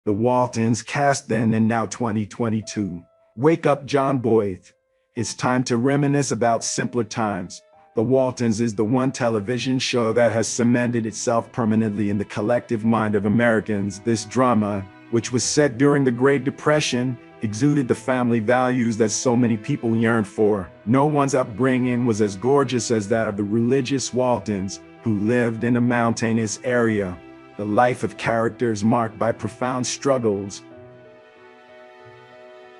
The Waltons cast then and now 2022. Wake up, John Boyd. It's time to reminisce about simpler times. The Waltons is the one television show that has cemented itself permanently in the collective mind of Americans. This drama, which was set during the Great Depression, exuded the family values that so many people yearned for. No one's upbringing was as gorgeous as that of the religious Waltons, who lived in a mountainous area. The life of characters marked by profound struggles.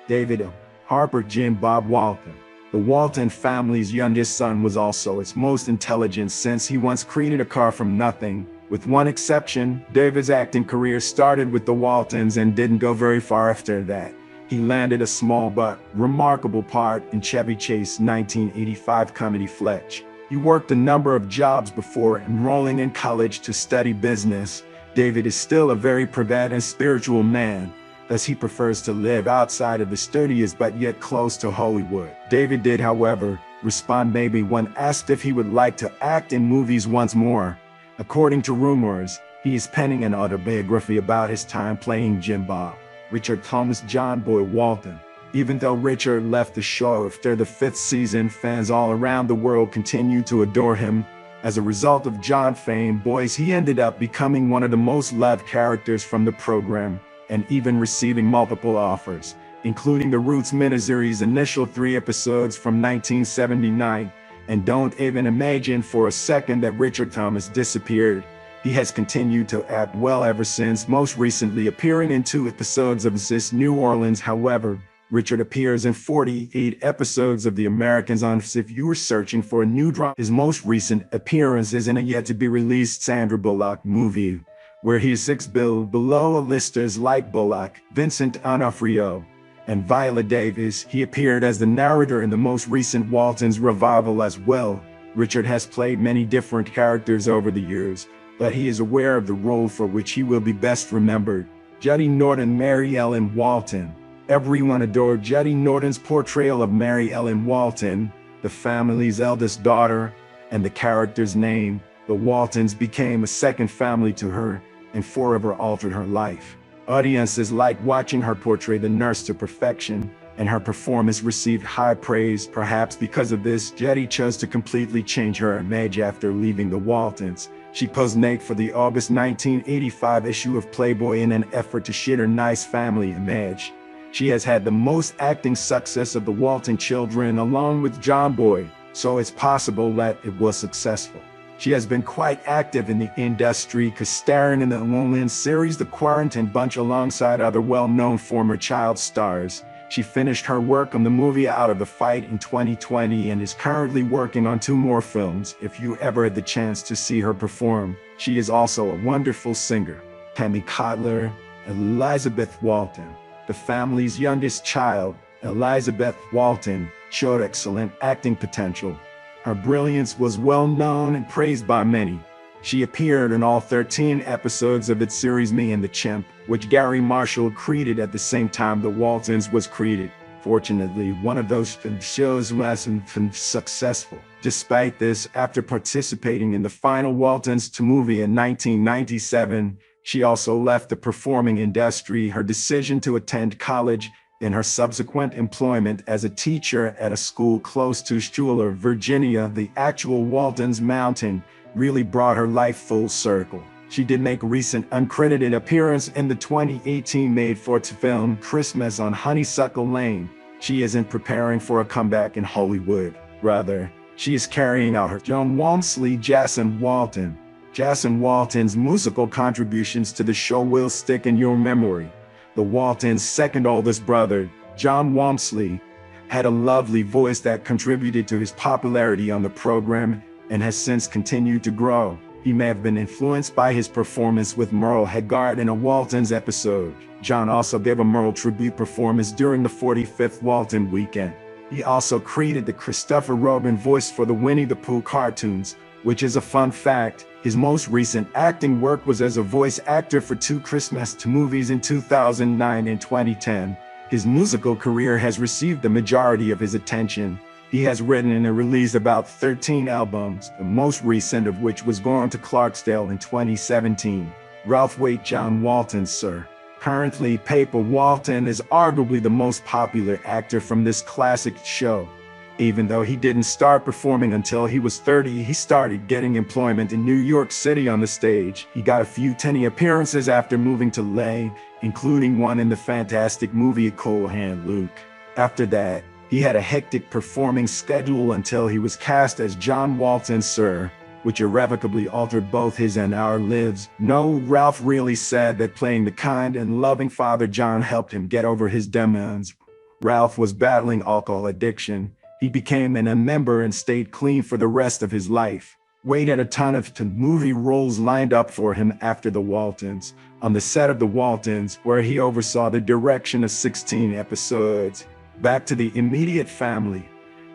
David Harper Jim Bob Walton. The Walton family's youngest son was also its most intelligent since he once created a car from nothing. With one exception, David's acting career started with the Waltons and didn't go very far after that. He landed a small but remarkable part in Chevy Chase's 1985 comedy Fletch. He worked a number of jobs before enrolling in college to study business. David is still a very private and spiritual man, as he prefers to live outside of the studios but yet close to Hollywood. David did, however, respond maybe when asked if he would like to act in movies once more. According to rumors, he is penning an autobiography about his time playing Jim Bob. Richard Thomas John Boyd Walton. Even though Richard left the show after the 5th season, fans all around the world continue to adore him. As a result of John fame, boys, he ended up becoming one of the most loved characters from the program, and even receiving multiple offers, including the Roots miniseries' initial 3 episodes from 1979. And don't even imagine for a second that Richard Thomas disappeared. He has continued to act well ever since, most recently appearing in 2 episodes of This New Orleans. However, Richard appears in 48 episodes of The Americans on if you were searching for a new drama. His most recent appearance is in a yet-to-be-released Sandra Bullock movie, where he is 6 billed below A-listers like Bullock, Vincent D'Onofrio, and Viola Davis. He appeared as the narrator in the most recent Waltons revival as well. Richard has played many different characters over the years, but he is aware of the role for which he will be best remembered. Judy Norton Mary Ellen Walton. Everyone adored Judy Norton's portrayal of Mary Ellen Walton, the family's eldest daughter, and the character's name. The Waltons became a second family to her and forever altered her life. Audiences liked watching her portray the nurse to perfection, and her performance received high praise. Perhaps because of this, Judy chose to completely change her image after leaving the Waltons. She posed naked for the August 1985 issue of Playboy in an effort to shed her nice family image. She has had the most acting success of the Walton children along with John Boyd, so it's possible that it was successful. She has been quite active in the industry, starring in the Waltons series The Quarantine Bunch alongside other well-known former child stars. She finished her work on the movie Out of the Fight in 2020 and is currently working on 2 more films. If you ever had the chance to see her perform, she is also a wonderful singer. Tammy Cotler, Elizabeth Walton. The family's youngest child, Elizabeth Walton, showed excellent acting potential. Her brilliance was well known and praised by many. She appeared in all 13 episodes of its series Me and the Chimp, which Gary Marshall created at the same time The Waltons was created. Fortunately, one of those shows wasn't successful. Despite this, after participating in the final Waltons 2 movie in 1997, she also left the performing industry. Her decision to attend college and her subsequent employment as a teacher at a school close to Schuyler, Virginia, the actual Waltons Mountain, really brought her life full circle. She did make a recent uncredited appearance in the 2018 made-for-TV film Christmas on Honeysuckle Lane. She isn't preparing for a comeback in Hollywood. Rather, she is carrying out her Joan Walmsley Jason Walton. Jason Walton's musical contributions to the show will stick in your memory. The Waltons' second oldest brother, John Walmsley, had a lovely voice that contributed to his popularity on the program and has since continued to grow. He may have been influenced by his performance with Merle Haggard in a Waltons episode. John also gave a Merle tribute performance during the 45th Walton weekend. He also created the Christopher Robin voice for the Winnie the Pooh cartoons, which is a fun fact. His most recent acting work was as a voice actor for 2 Christmas movies in 2009 and 2010. His musical career has received the majority of his attention. He has written and released about 13 albums, the most recent of which was Gone to Clarksdale in 2017. Ralph Waite John Walton, sir. Currently, Paper Walton is arguably the most popular actor from this classic show. Even though he didn't start performing until he was 30, he started getting employment in New York City on the stage. He got a few tiny appearances after moving to LA, including one in the fantastic movie Cool Hand Luke. After that, he had a hectic performing schedule until he was cast as John Walton, Sr., which irrevocably altered both his and our lives. No, Ralph really said that playing the kind and loving Father John helped him get over his demons. Ralph was battling alcohol addiction. He became an member and stayed clean for the rest of his life. Wade had a ton of movie roles lined up for him after The Waltons. On the set of The Waltons, where he oversaw the direction of 16 episodes. Back to the immediate family.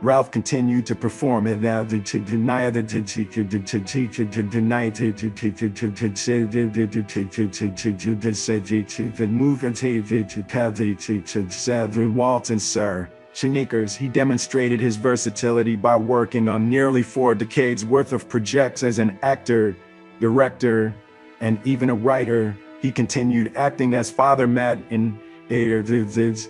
Ralph continued to perform and now the Walton, Sr. Sneakers, he demonstrated his versatility by working on nearly 4 decades worth of projects as an actor, director, and even a writer. He continued acting as Father Matt in Miss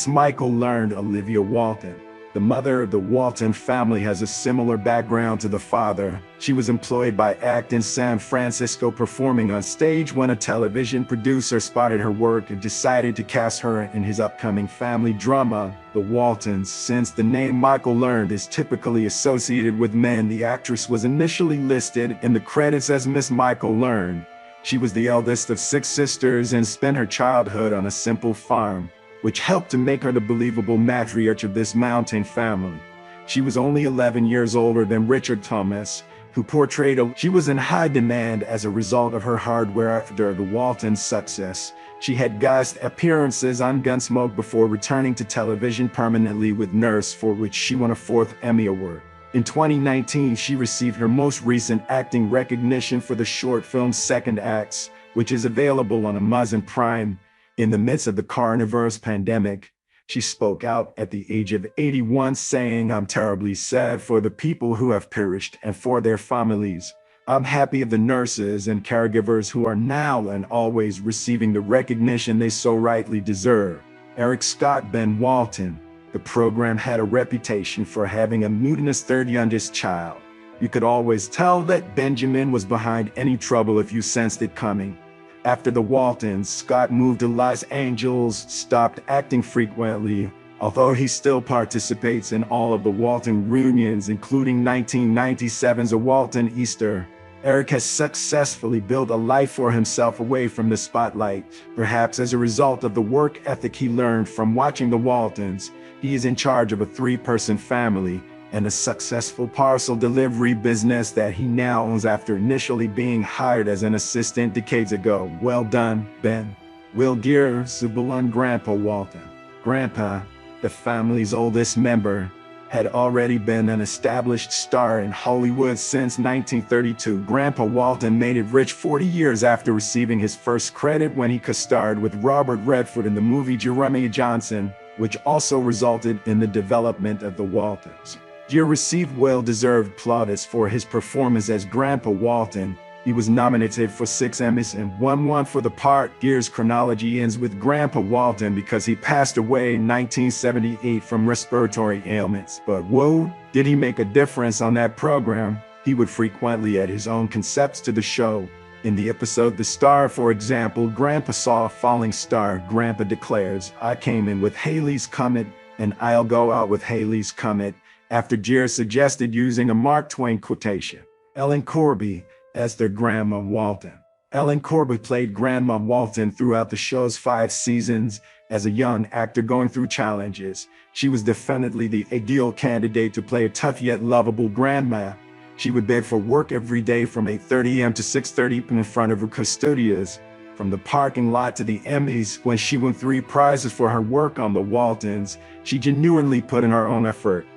Michael learned Olivia Walton. The mother of the Walton family has a similar background to the father. She was employed by ACT in San Francisco performing on stage when a television producer spotted her work and decided to cast her in his upcoming family drama, The Waltons. Since the name Michael learned is typically associated with men, the actress was initially listed in the credits as Miss Michael learned. She was the eldest of 6 sisters and spent her childhood on a simple farm, which helped to make her the believable matriarch of this mountain family. She was only 11 years older than Richard Thomas, who portrayed her. She was in high demand as a result of her hard work after the Waltons' success. She had guest appearances on Gunsmoke before returning to television permanently with Nurse, for which she won a 4th Emmy Award. In 2019, she received her most recent acting recognition for the short film Second Acts, which is available on Amazon Prime. In the midst of the coronavirus pandemic, she spoke out at the age of 81, saying, "I'm terribly sad for the people who have perished and for their families. I'm happy of the nurses and caregivers who are now and always receiving the recognition they so rightly deserve." Eric Scott Ben Walton. The program had a reputation for having a mutinous third youngest child. You could always tell that Benjamin was behind any trouble if you sensed it coming. After The Waltons, Scott moved to Los Angeles, stopped acting frequently, although he still participates in all of the Walton reunions, including 1997's A Walton Easter. Eric has successfully built a life for himself away from the spotlight, perhaps as a result of the work ethic he learned from watching The Waltons. He is in charge of a 3-person family and a successful parcel delivery business that he now owns after initially being hired as an assistant decades ago. Well done, Ben. Will Gear, Subulun Grandpa Walton. Grandpa, the family's oldest member, had already been an established star in Hollywood since 1932. Grandpa Walton made it rich 40 years after receiving his first credit when he co-starred with Robert Redford in the movie Jeremy Johnson, which also resulted in the development of the Waltons. Gere received well-deserved plaudits for his performance as Grandpa Walton. He was nominated for 6 Emmys and won 1 for the part. Gere's chronology ends with Grandpa Walton because he passed away in 1978 from respiratory ailments. But whoa, did he make a difference on that program? He would frequently add his own concepts to the show. In the episode The Star, for example, Grandpa saw a falling star. Grandpa declares, "I came in with Halley's Comet, and I'll go out with Halley's Comet," after Gere suggested using a Mark Twain quotation. Ellen Corby as their Grandma Walton. Ellen Corby played Grandma Walton throughout the show's 5 seasons. As a young actor going through challenges, she was definitely the ideal candidate to play a tough yet lovable grandma. She would beg for work every day from 8:30 a.m. to 6:30 p.m. in front of her custodians. From the parking lot to the Emmys, when she won 3 prizes for her work on The Waltons, she genuinely put in her own effort.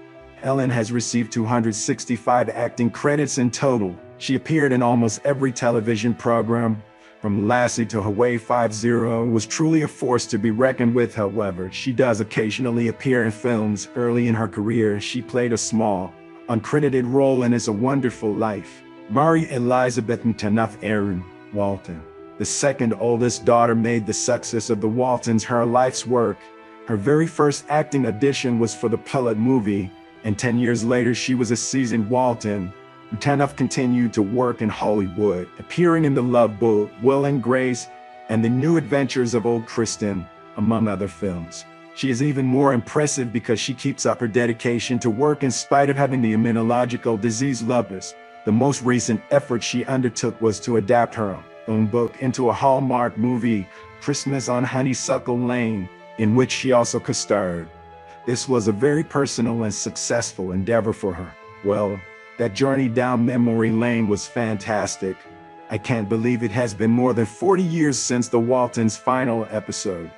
Ellen has received 265 acting credits in total. She appeared in almost every television program, from Lassie to Hawaii 5-0, was truly a force to be reckoned with. However, she does occasionally appear in films. Early in her career, she played a small, uncredited role in It's a Wonderful Life. Mary Elizabeth Mtenough Erin Walton, the second oldest daughter, made the success of the Waltons her life's work. Her very first acting audition was for the pilot movie, and 10 years later she was a seasoned Walton. Mtenough continued to work in Hollywood, appearing in The Love Boat, Will and Grace, and The New Adventures of Old Kristen, among other films. She is even more impressive because she keeps up her dedication to work in spite of having the immunological disease lupus. The most recent effort she undertook was to adapt her own book into a Hallmark movie, Christmas on Honeysuckle Lane, in which she also co-starred. This was a very personal and successful endeavor for her. Well, that journey down memory lane was fantastic. I can't believe it has been more than 40 years since the Waltons' final episode.